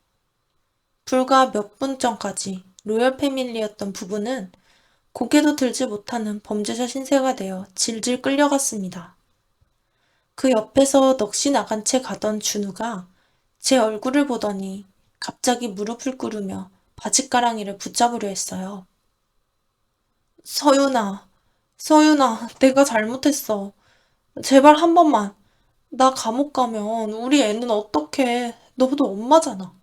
Speaker 1: 불과 몇 분 전까지 로열 패밀리였던 부부는 고개도 들지 못하는 범죄자 신세가 되어 질질 끌려갔습니다. 그 옆에서 넋이 나간 채 가던 준우가 제 얼굴을 보더니 갑자기 무릎을 꿇으며 바짓가랑이를 붙잡으려 했어요. 서윤아, 서윤아, 내가 잘못했어. 제발 한 번만. 나 감옥 가면 우리 애는 어떡해. 너도 엄마잖아.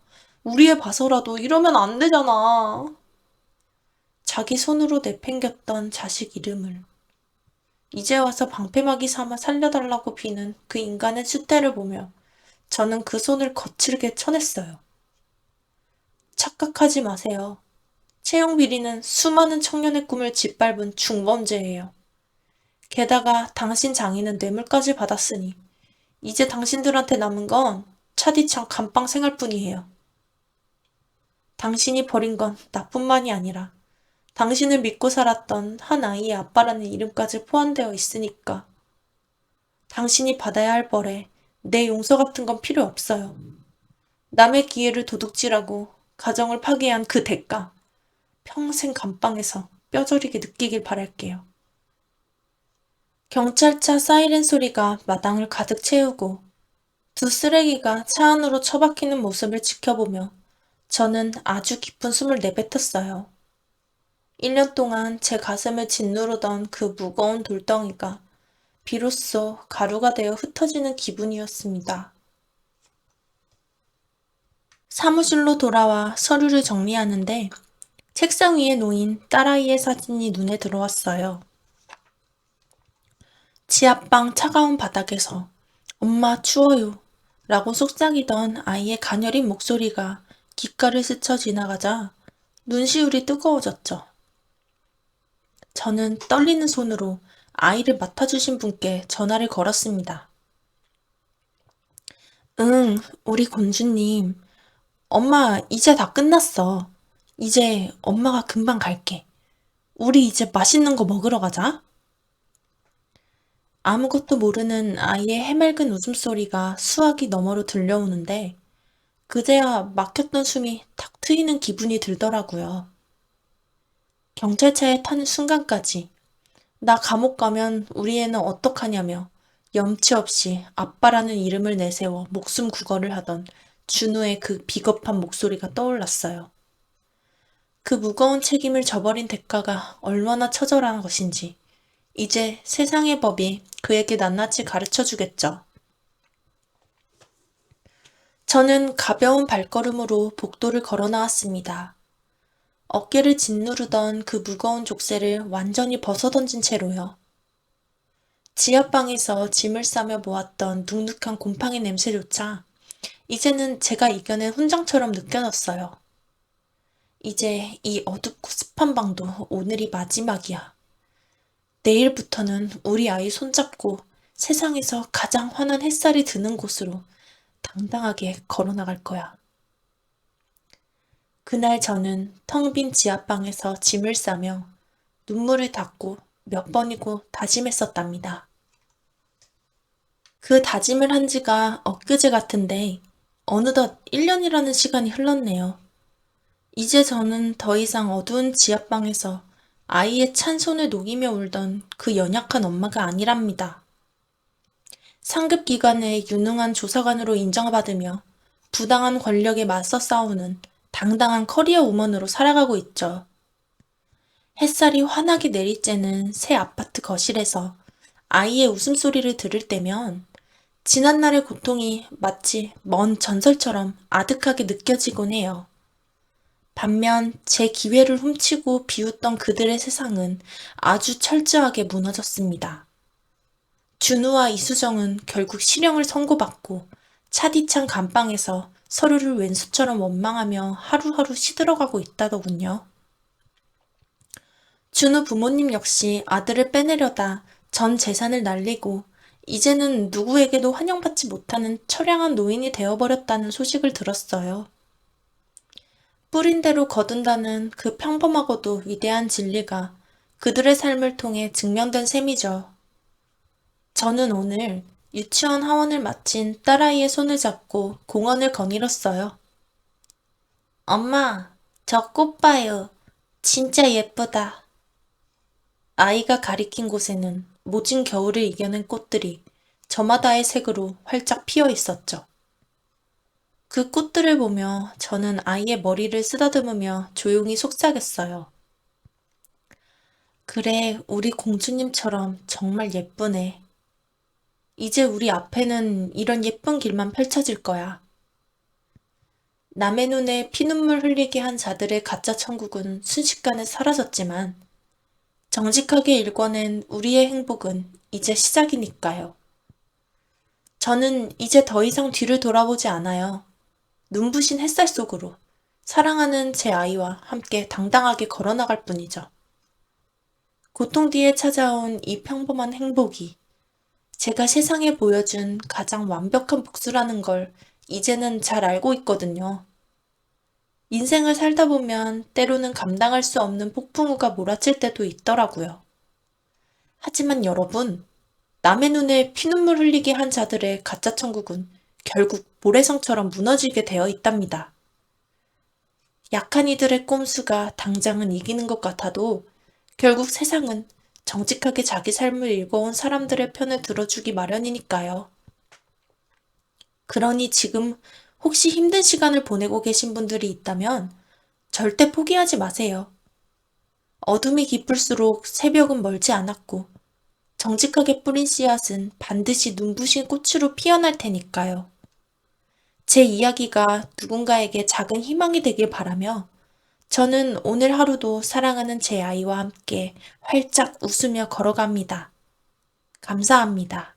Speaker 1: 우리 애 봐서라도 이러면 안 되잖아. 자기 손으로 내팽겼던 자식 이름을 이제 와서 방패막이 삼아 살려달라고 비는 그 인간의 숫대를 보며 저는 그 손을 거칠게 쳐냈어요. 착각하지 마세요. 채용 비리는 수많은 청년의 꿈을 짓밟은 중범죄예요. 게다가 당신 장인은 뇌물까지 받았으니 이제 당신들한테 남은 건 차디찬 감방 생활뿐이에요. 당신이 버린 건 나뿐만이 아니라 당신을 믿고 살았던 한 아이의 아빠라는 이름까지 포함되어 있으니까. 당신이 받아야 할 벌에 내 용서 같은 건 필요 없어요. 남의 기회를 도둑질하고 가정을 파괴한 그 대가 평생 감방에서 뼈저리게 느끼길 바랄게요. 경찰차 사이렌 소리가 마당을 가득 채우고 두 쓰레기가 차 안으로 처박히는 모습을 지켜보며 저는 아주 깊은 숨을 내뱉었어요. 1년 동안 제 가슴을 짓누르던 그 무거운 돌덩이가 비로소 가루가 되어 흩어지는 기분이었습니다. 사무실로 돌아와 서류를 정리하는데 책상 위에 놓인 딸아이의 사진이 눈에 들어왔어요. 지하방 차가운 바닥에서 엄마 추워요 라고 속삭이던 아이의 가녀린 목소리가 귓가를 스쳐 지나가자 눈시울이 뜨거워졌죠. 저는 떨리는 손으로 아이를 맡아주신 분께 전화를 걸었습니다. 응, 우리 곤주님. 엄마, 이제 다 끝났어. 이제 엄마가 금방 갈게. 우리 이제 맛있는 거 먹으러 가자. 아무것도 모르는 아이의 해맑은 웃음소리가 수화기 너머로 들려오는데 그제야 막혔던 숨이 탁 트이는 기분이 들더라고요. 경찰차에 타는 순간까지 나 감옥 가면 우리 애는 어떡하냐며 염치 없이 아빠라는 이름을 내세워 목숨 구걸을 하던 준우의 그 비겁한 목소리가 떠올랐어요. 그 무거운 책임을 져버린 대가가 얼마나 처절한 것인지 이제 세상의 법이 그에게 낱낱이 가르쳐 주겠죠. 저는 가벼운 발걸음으로 복도를 걸어 나왔습니다. 어깨를 짓누르던 그 무거운 족쇄를 완전히 벗어던진 채로요. 지하방에서 짐을 싸며 모았던 눅눅한 곰팡이 냄새조차 이제는 제가 이겨낸 훈장처럼 느껴졌어요. 이제 이 어둡고 습한 방도 오늘이 마지막이야. 내일부터는 우리 아이 손잡고 세상에서 가장 환한 햇살이 드는 곳으로 당당하게 걸어 나갈 거야. 그날 저는 텅 빈 지하방에서 짐을 싸며 눈물을 닦고 몇 번이고 다짐했었답니다. 그 다짐을 한 지가 엊그제 같은데 어느덧 1년이라는 시간이 흘렀네요. 이제 저는 더 이상 어두운 지하방에서 아이의 찬 손을 녹이며 울던 그 연약한 엄마가 아니랍니다. 상급 기관의 유능한 조사관으로 인정받으며 부당한 권력에 맞서 싸우는 당당한 커리어 우먼으로 살아가고 있죠. 햇살이 환하게 내리쬐는 새 아파트 거실에서 아이의 웃음소리를 들을 때면 지난날의 고통이 마치 먼 전설처럼 아득하게 느껴지곤 해요. 반면 제 기회를 훔치고 비웃던 그들의 세상은 아주 철저하게 무너졌습니다. 준우와 이수정은 결국 실형을 선고받고 차디찬 감방에서 서로를 왼수처럼 원망하며 하루하루 시들어가고 있다더군요. 준우 부모님 역시 아들을 빼내려다 전 재산을 날리고 이제는 누구에게도 환영받지 못하는 처량한 노인이 되어버렸다는 소식을 들었어요. 뿌린 대로 거둔다는 그 평범하고도 위대한 진리가 그들의 삶을 통해 증명된 셈이죠. 저는 오늘 유치원 하원을 마친 딸아이의 손을 잡고 공원을 거닐었어요. 엄마, 저 꽃 봐요. 진짜 예쁘다. 아이가 가리킨 곳에는 모진 겨울을 이겨낸 꽃들이 저마다의 색으로 활짝 피어 있었죠. 그 꽃들을 보며 저는 아이의 머리를 쓰다듬으며 조용히 속삭였어요. 그래, 우리 공주님처럼 정말 예쁘네. 이제 우리 앞에는 이런 예쁜 길만 펼쳐질 거야. 남의 눈에 피눈물 흘리게 한 자들의 가짜 천국은 순식간에 사라졌지만 정직하게 일궈낸 우리의 행복은 이제 시작이니까요. 저는 이제 더 이상 뒤를 돌아보지 않아요. 눈부신 햇살 속으로 사랑하는 제 아이와 함께 당당하게 걸어나갈 뿐이죠. 고통 뒤에 찾아온 이 평범한 행복이 제가 세상에 보여준 가장 완벽한 복수라는 걸 이제는 잘 알고 있거든요. 인생을 살다 보면 때로는 감당할 수 없는 폭풍우가 몰아칠 때도 있더라고요. 하지만 여러분, 남의 눈에 피눈물 흘리게 한 자들의 가짜 천국은 결국 모래성처럼 무너지게 되어 있답니다. 약한 이들의 꼼수가 당장은 이기는 것 같아도 결국 세상은 정직하게 자기 삶을 일궈온 사람들의 편을 들어주기 마련이니까요. 그러니 지금 혹시 힘든 시간을 보내고 계신 분들이 있다면 절대 포기하지 마세요. 어둠이 깊을수록 새벽은 멀지 않았고 정직하게 뿌린 씨앗은 반드시 눈부신 꽃으로 피어날 테니까요. 제 이야기가 누군가에게 작은 희망이 되길 바라며 저는 오늘 하루도 사랑하는 제 아이와 함께 활짝 웃으며 걸어갑니다. 감사합니다.